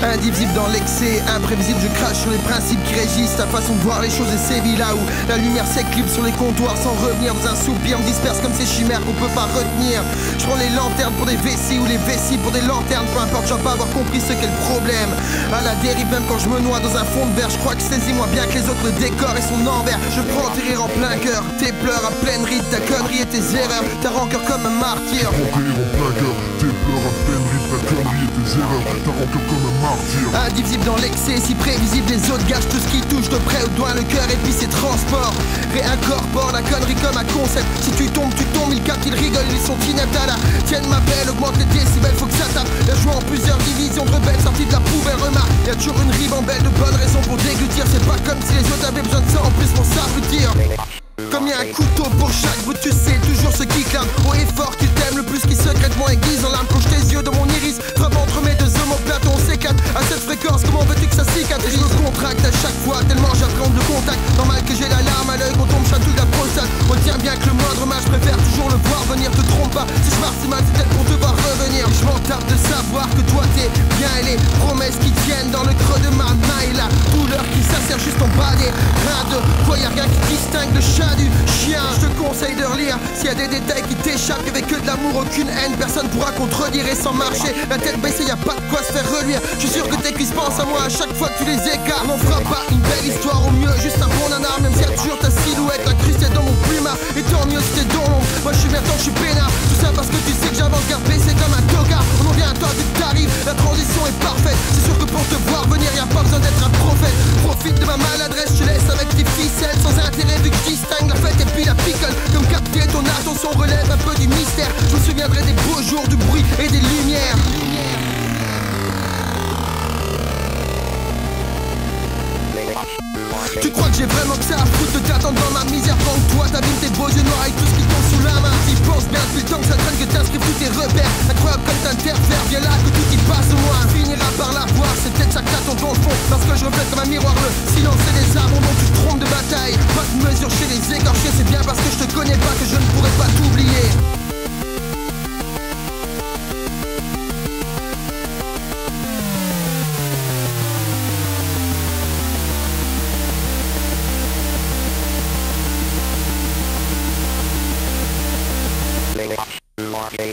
Indivisible dans l'excès, imprévisible, je crache sur les principes qui régissent ta façon de voir les choses et sévit là où la lumière s'éclipse sur les comptoirs sans revenir dans un soupir, me disperse comme ces chimères qu'on peut pas retenir. Je prends les lanternes pour des vessies ou les vessies pour des lanternes, peu importe, j'en pas avoir compris ce qu'est le problème. À la dérive même quand je me noie dans un fond de verre, je crois que saisis-moi bien que les autres le décor et son envers. Je prends tes rires en plein cœur, tes pleurs à pleine ride, ta connerie et tes erreurs, ta rancœur comme un martyr. Prends tes rires en plein cœur, tes pleurs à pleine ride, ta connerie et tes erreurs, ta rancœur comme un martyr. Indivisible dans l'excès, si prévisible, les autres gâchent tout ce qui touche de près au doigt, le cœur et puis ses transports. Réincorpore la connerie comme un concept. Si tu tombes, ils captent, ils rigolent, ils sont inaptes à la tienne ma belle, augmente les décibels, faut que ça tape. La joie en plusieurs divisions de rebelles sortis de la poubelle, remarque, y'a toujours une ribambelle de bonnes raisons pour déglutir. C'est pas comme si les autres avaient besoin de ça en plus pour s'abrutir. Comme y'a un couteau pour chaque bout, tu sais toujours ce qui clame. Haut et fort, tu t'aimes le plus qui secrètement aiguise en larmes. Plonge tes yeux dans mon iris, frappe entre mes deux omoplates, on s'éclate. À cette fréquence, comment veux-tu que ça cicatrise? Je me contracte à chaque fois, tellement j'appréhende le contact. Normal que j'ai la larme à l'œil quand on me chatouille la prostate. Retiens bien que le moindre mal, je préfère toujours le voir venir. Te trompe pas, si je pars si mal, c'est peut-être pour te voir revenir. Je m'en tape de savoir que toi t'es bien et les promesses qui tiennent dans le creux de ma main. Et la douleur qui s'assère juste en bas des reins de quoi, y'a rien qui distingue le chat du chien. Je te conseille de relire s'il y a des détails qui t'échappent. Avec que de l'amour, aucune haine, personne pourra contredire. Et sans marcher, la tête baissée, y'a pas de quoi se faire reluire. Je suis sûr que tes cuisses pensent à moi à chaque fois que tu les écartes. On fera pas une belle histoire, au mieux juste un bon nanar. Même si y'a toujours ta silhouette incrustée dans mon plumard. Et tant mieux si t'es dans l'ombre, moi je suis mertant, je suis peinard. Tout ça parce que tu sais que j'avance garde baissé comme un toga. On en vient à toi dès que t'arrives, la transition est parfaite. C'est sûr que pour te voir venir, y'a pas besoin d'être un prophète. Profite de ma maladresse, je te laisse avec tes ficelles. Sans intérêt vu que je distingue la fête et puis la picole. Comme capter ton attention relève un peu du mystère. Je me souviendrai des beaux jours, du bruit et des lumières. Tu crois que j'ai vraiment que ça à foutre de t'attendre dans ma misère? Pendant que toi t'abîmes tes beaux yeux noirs avec tout ce qui tombe sous la main. T'y penses bien depuis le temps que ça traîne, que t'inscrives tous tes repères. Incroyable comme t'interfères, viens là que tout y passe au moins. Finira par la voir, c'est peut-être ça que t'attends dans le fond. Parce que je reflète comme un miroir le silence et les arbres dont tu te trompes de bataille. Pas de mesure chez les écorchés, c'est bien parce que je te connais pas que je ne pourrai pas t'oublier.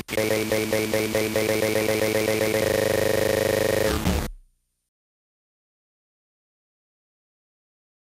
Lay